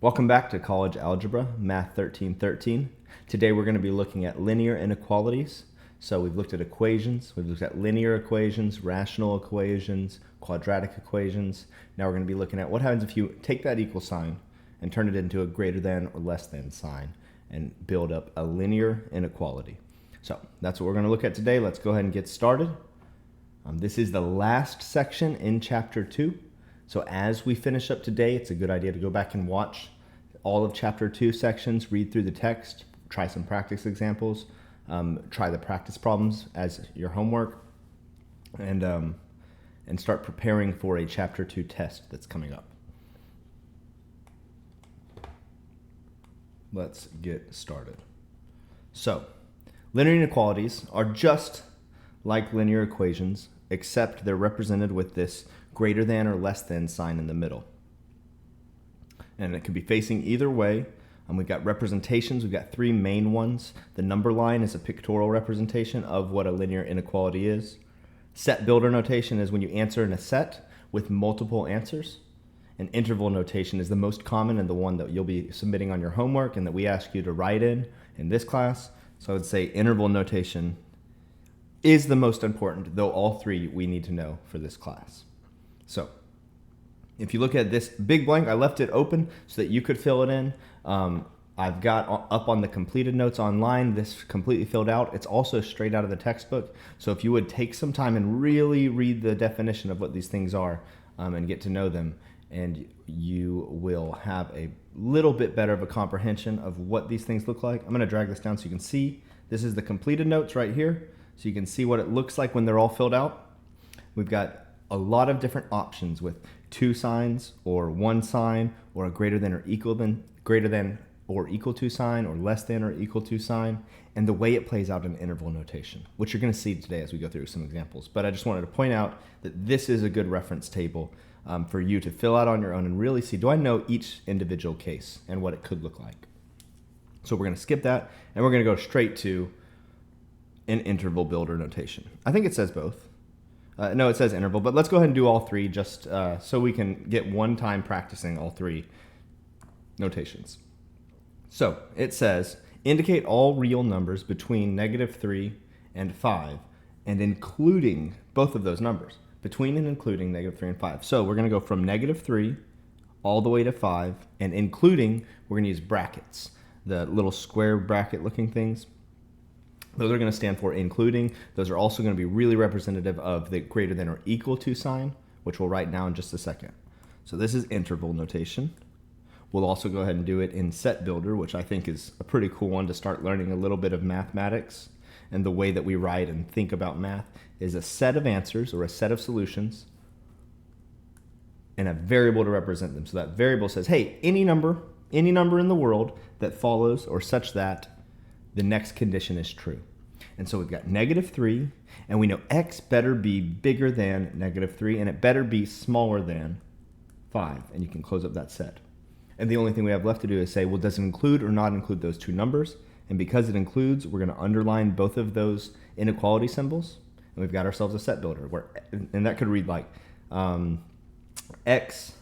Welcome back to College Algebra, Math 1313. Today we're going to be looking at linear inequalities. So we've looked at equations, we've looked at linear equations, rational equations, quadratic equations. Now we're going to be looking at what happens if you take that equal sign and turn it into a greater than or less than sign and build up a linear inequality. So that's what we're going to look at today. Let's go ahead and get started. This is the last section in Chapter 2. So as we finish up today, it's a good idea to go back and watch all of Chapter 2 sections, read through the text, try some practice examples, try the practice problems as your homework, and start preparing for a Chapter 2 test that's coming up. Let's get started. So, linear inequalities are just like linear equations, except they're represented with this greater than or less than sign in the middle. And it can be facing either way. We've got representations. We've got three main ones. The number line is a pictorial representation of what a linear inequality is. Set builder notation is when you answer in a set with multiple answers. And interval notation is the most common and the one that you'll be submitting on your homework and that we ask you to write in this class. So I would say interval notation is the most important, though all three we need to know for this class. So if you look at this big blank, I left it open so that you could fill it in. I've got up on the completed notes online this completely filled out. It's also straight out of the textbook. So if you would take some time and really read the definition of what these things are and get to know them, and you will have a little bit better of a comprehension of what these things look like. I'm going to drag this down so you can see. This is the completed notes right here. So you can see what it looks like when they're all filled out. We've got a lot of different options with two signs or one sign or a greater than or equal to sign or less than or equal to sign, and the way it plays out in interval notation, which you're going to see today as we go through some examples. But I just wanted to point out that this is a good reference table for you to fill out on your own and really see, do I know each individual case and what it could look like? So we're going to skip that and we're going to go straight to an interval builder notation. I think it says both. No, it says interval, but let's go ahead and do all three just so we can get one time practicing all three notations. So it says, indicate all real numbers between -3 and 5, and including both of those numbers, between and including -3 and 5. So we're going to go from -3 all the way to 5, and including, we're going to use brackets, the little square bracket looking things. Those are going to stand for including. Those are also going to be really representative of the greater than or equal to sign, which we'll write down in just a second. So this is interval notation. We'll also go ahead and do it in set builder, which I think is a pretty cool one to start learning a little bit of mathematics. And the way that we write and think about math is a set of answers or a set of solutions and a variable to represent them. So that variable says, hey, any number in the world that follows or such that the next condition is true. And so we've got -3, and we know x better be bigger than -3, and it better be smaller than 5, and you can close up that set. And the only thing we have left to do is say, well, does it include or not include those two numbers? And because it includes, we're going to underline both of those inequality symbols, and we've got ourselves a set builder, and that could read like x,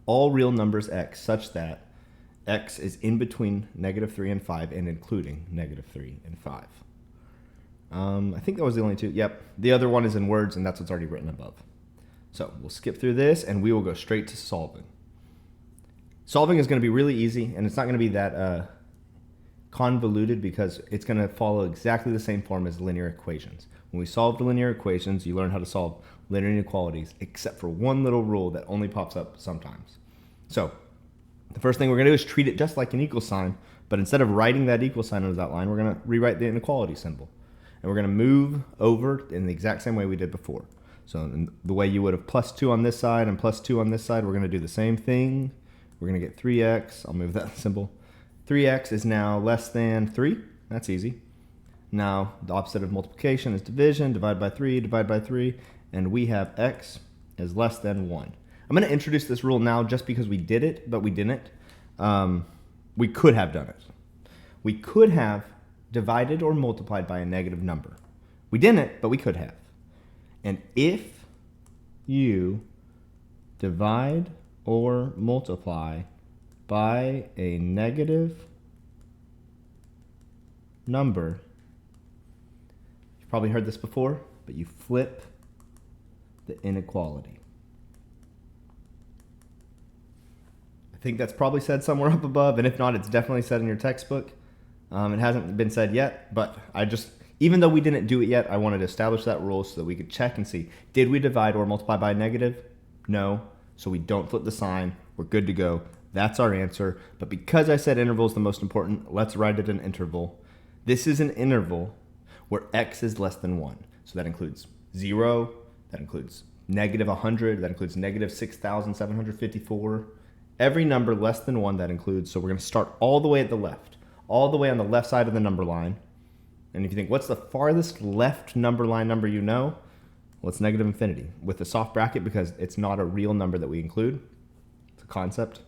all real numbers x, such that x is in between -3 and 5 and including -3 and 5. I think that was the only two. Yep. The other one is in words, and that's what's already written above. So we'll skip through this, and we will go straight to solving. Solving is going to be really easy, and it's not going to be that convoluted because it's going to follow exactly the same form as linear equations. When we solve linear equations, you learn how to solve linear inequalities, except for one little rule that only pops up sometimes. So the first thing we're going to do is treat it just like an equal sign, but instead of writing that equal sign under that line, we're going to rewrite the inequality symbol. And we're going to move over in the exact same way we did before. So in the way you would have +2 on this side and +2 on this side, we're going to do the same thing. We're going to get 3x. I'll move that symbol. 3x is now less than 3. That's easy. Now, the opposite of multiplication is division. Divide by 3, and we have x is less than 1. I'm going to introduce this rule now just because we did it, but we didn't. We could have done it. We could have divided or multiplied by a negative number. We didn't, but we could have. And if you divide or multiply by a negative number. You've probably heard this before, but you flip the inequality. I think that's probably said somewhere up above, and if not, it's definitely said in your textbook. It hasn't been said yet, but even though we didn't do it yet, I wanted to establish that rule so that we could check and see, did we divide or multiply by a negative? No, so we don't flip the sign. We're good to go. That's our answer. But because I said interval is the most important, let's write it an interval. This is an interval where x is less than 1. So that includes 0, that includes negative 100, that includes negative 6,754. Every number less than 1 that includes. So we're going to start all the way at the left, all the way on the left side of the number line. And if you think, what's the farthest left number line number you know? Well, it's negative infinity with a soft bracket because it's not a real number that we include. It's a concept.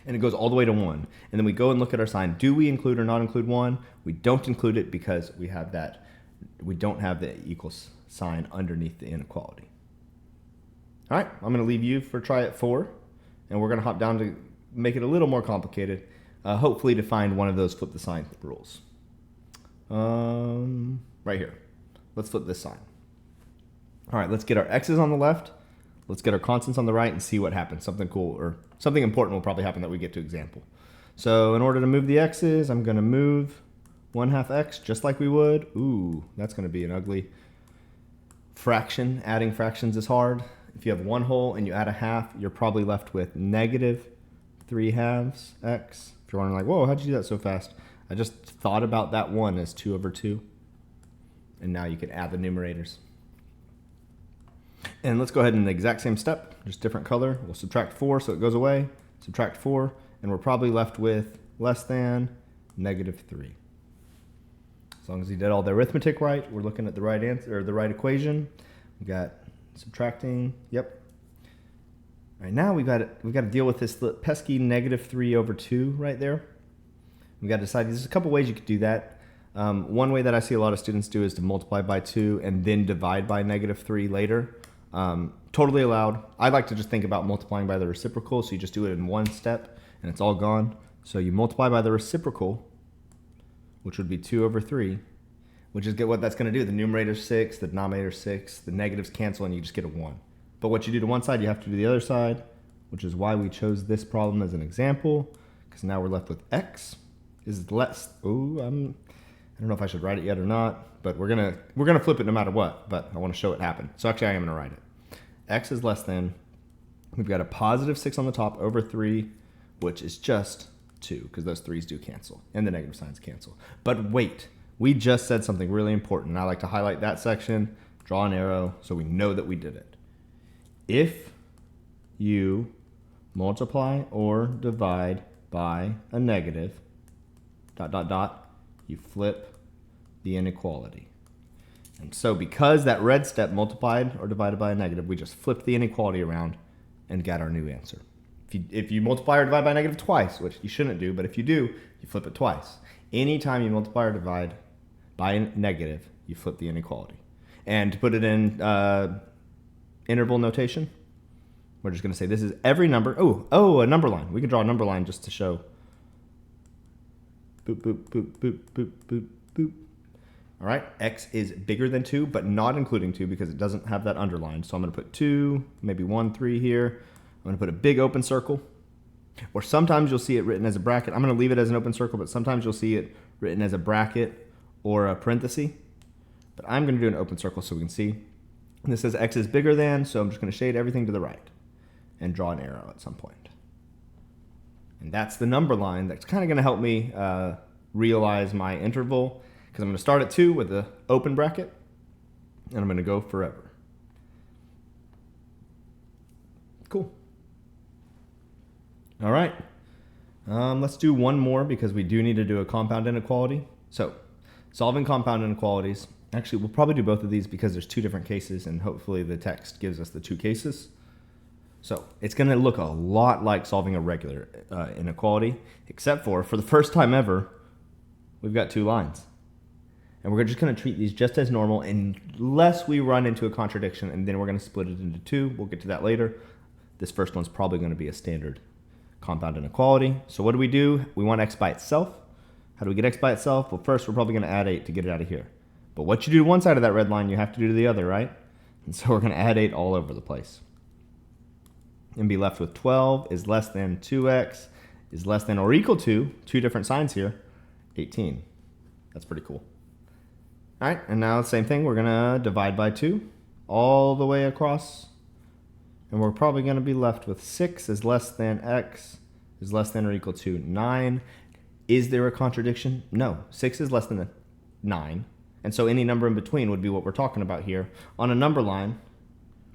And it goes all the way to 1. And then we go and look at our sign. Do we include or not include 1? We don't include it because we don't have the equal sign underneath the inequality. All right, I'm going to leave you for try at 4. And we're going to hop down to make it a little more complicated, hopefully to find one of those flip the sign rules. Right here. Let's flip this sign. All right, let's get our x's on the left. Let's get our constants on the right and see what happens. Something cool or something important will probably happen that we get to example. So in order to move the x's, I'm going to move 1/2 x just like we would. Ooh, that's going to be an ugly fraction. Adding fractions is hard. If you have one whole and you add a half, you're probably left with negative 3/2 x. If you're wondering like, whoa, how'd you do that so fast? I just thought about that 1 as 2/2. And now you can add the numerators. And let's go ahead in the exact same step, just different color. We'll subtract 4 so it goes away, subtract 4, and we're probably left with less than negative 3. As long as you did all the arithmetic right, we're looking at the right answer or the right equation. We got subtracting, yep. All right, now we've got to deal with this pesky negative 3/2 right there. We got to decide, there's a couple ways you could do that. One way that I see a lot of students do is to multiply by 2 and then divide by negative 3 later. Totally allowed. I like to just think about multiplying by the reciprocal, so you just do it in one step and it's all gone. So you multiply by the reciprocal, which would be 2/3, which is what that's going to do. The numerator's 6, the denominator's 6, the negatives cancel and you just get a 1. But what you do to one side, you have to do the other side, which is why we chose this problem as an example, because now we're left with x is less. Ooh, I don't know if I should write it yet or not, but we're gonna flip it no matter what. But I want to show it happen. So actually, I am gonna write it. X is less than. We've got a positive 6 on the top over 3, which is just 2, because those 3's do cancel and the negative signs cancel. But wait, we just said something really important. And I like to highlight that section, draw an arrow, so we know that we did it. If you multiply or divide by a negative, ... you flip the inequality. And so because that red step multiplied or divided by a negative, we just flipped the inequality around and got our new answer. If you multiply or divide by a negative twice, which you shouldn't do, but if you do, you flip it twice. Anytime you multiply or divide by a negative, you flip the inequality. And to put it in interval notation, we're just going to say this is every number. Oh, a number line. We can draw a number line just to show. Boop, boop, boop, boop, boop, boop, boop. All right, x is bigger than 2, but not including 2 because it doesn't have that underline. So I'm going to put 2, maybe 1, 3 here. I'm going to put a big open circle. Or sometimes you'll see it written as a bracket. I'm going to leave it as an open circle, but sometimes you'll see it written as a bracket or a parenthesis. But I'm going to do an open circle so we can see. And this says x is bigger than, so I'm just going to shade everything to the right and draw an arrow at some point. And that's the number line that's kind of going to help me realize my interval, because I'm going to start at 2 with an open bracket, and I'm going to go forever. Cool. All right. Let's do one more because we do need to do a compound inequality. So solving compound inequalities. Actually, we'll probably do both of these because there's 2 different cases, and hopefully the text gives us the 2 cases. So it's going to look a lot like solving a regular inequality, except for the first time ever, we've got 2 lines. And we're just going to treat these just as normal unless we run into a contradiction, and then we're going to split it into 2. We'll get to that later. This first one's probably going to be a standard compound inequality. So what do? We want x by itself. How do we get x by itself? Well, first we're probably going to add 8 to get it out of here. But what you do to one side of that red line, you have to do to the other, right? And so we're going to add 8 all over the place. And be left with 12 is less than 2x is less than or equal to, two different signs here, 18. That's pretty cool. All right, and now the same thing. We're going to divide by 2 all the way across. And we're probably going to be left with 6 is less than x is less than or equal to 9. Is there a contradiction? No. 6 is less than 9. And so any number in between would be what we're talking about here. On a number line,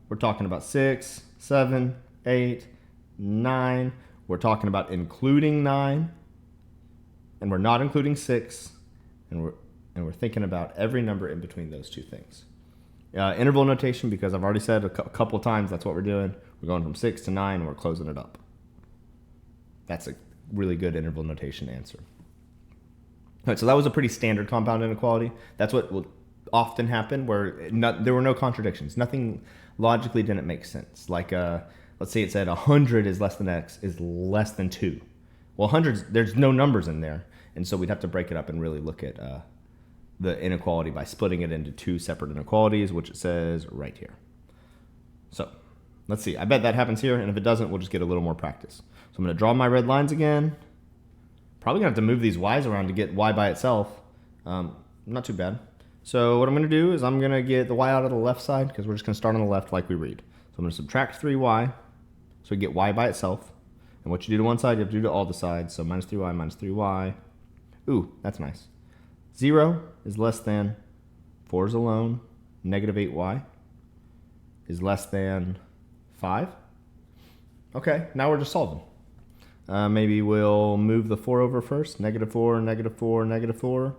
we're talking about 6, 7, 8, 9. We're talking about including 9. And we're not including 6. And we're thinking about every number in between those two things. Interval notation, because I've already said a couple times that's what we're doing. We're going from 6 to 9 and we're closing it up. That's a really good interval notation answer. All right, so that was a pretty standard compound inequality. That's what will often happen where there were no contradictions. Nothing logically didn't make sense. Like, let's say it said 100 is less than x is less than 2. Well, 100, there's no numbers in there. And so we'd have to break it up and really look at the inequality by splitting it into two separate inequalities, which it says right here. So let's see. I bet that happens here. And if it doesn't, we'll just get a little more practice. So I'm going to draw my red lines again. Probably going to have to move these y's around to get y by itself. Not too bad. So what I'm going to do is I'm going to get the y out of the left side because we're just going to start on the left like we read. So I'm going to subtract 3y. So we get y by itself. And what you do to one side, you have to do to all the sides. So minus 3y minus 3y. Ooh, that's nice. 0 is less than 4 is alone. Negative 8y is less than 5. Okay, now we're just solving. Maybe we'll move the 4 over first. Negative 4, negative 4, negative 4.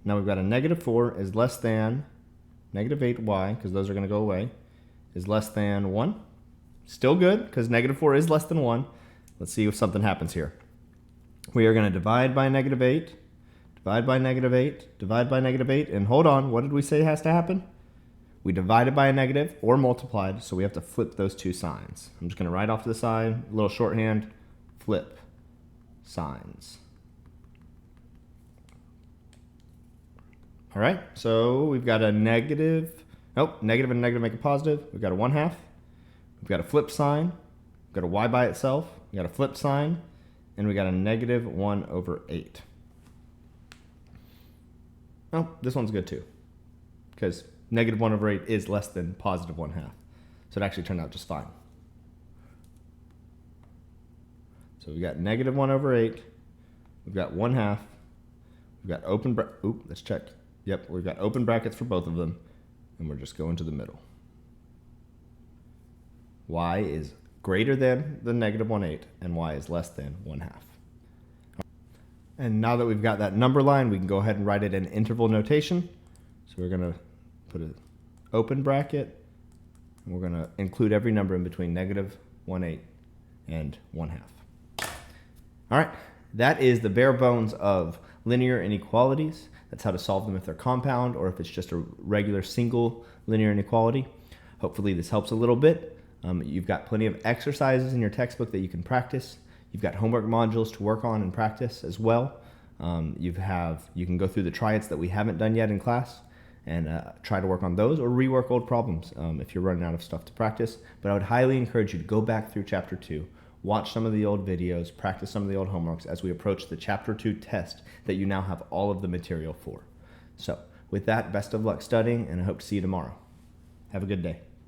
Now we've got a negative 4 is less than negative 8y, because those are going to go away, is less than 1. Still good, because negative 4 is less than 1. Let's see if something happens here. We are going to divide by negative 8, divide by negative 8, divide by negative 8, and hold on, what did we say has to happen? We divided by a negative or multiplied, so we have to flip those two signs. I'm just going to write off to the side, a little shorthand, flip signs. All right, so we've got a negative, negative and negative make a positive. We've got a 1/2. We've got a flip sign. We've got a y by itself. We've got a flip sign. And we got a negative 1 over 8. Oh, this one's good too, because negative 1 over 8 is less than positive 1/2. So it actually turned out just fine. So we got negative 1 over 8. We've got 1/2. We've got open let's check. Yep, we've got open brackets for both of them. And we're just going to the middle. Y is greater than the negative 1/8, and y is less than 1/2. And now that we've got that number line, we can go ahead and write it in interval notation. So we're going to put an open bracket, and we're going to include every number in between negative 1/8 and 1/2. All right, that is the bare bones of linear inequalities. That's how to solve them if they're compound or if it's just a regular single linear inequality. Hopefully this helps a little bit. You've got plenty of exercises in your textbook that you can practice. You've got homework modules to work on and practice as well. You can go through the triads that we haven't done yet in class and try to work on those or rework old problems if you're running out of stuff to practice. But I would highly encourage you to go back through Chapter 2, watch some of the old videos, practice some of the old homeworks as we approach the Chapter 2 test that you now have all of the material for. So with that, best of luck studying, and I hope to see you tomorrow. Have a good day.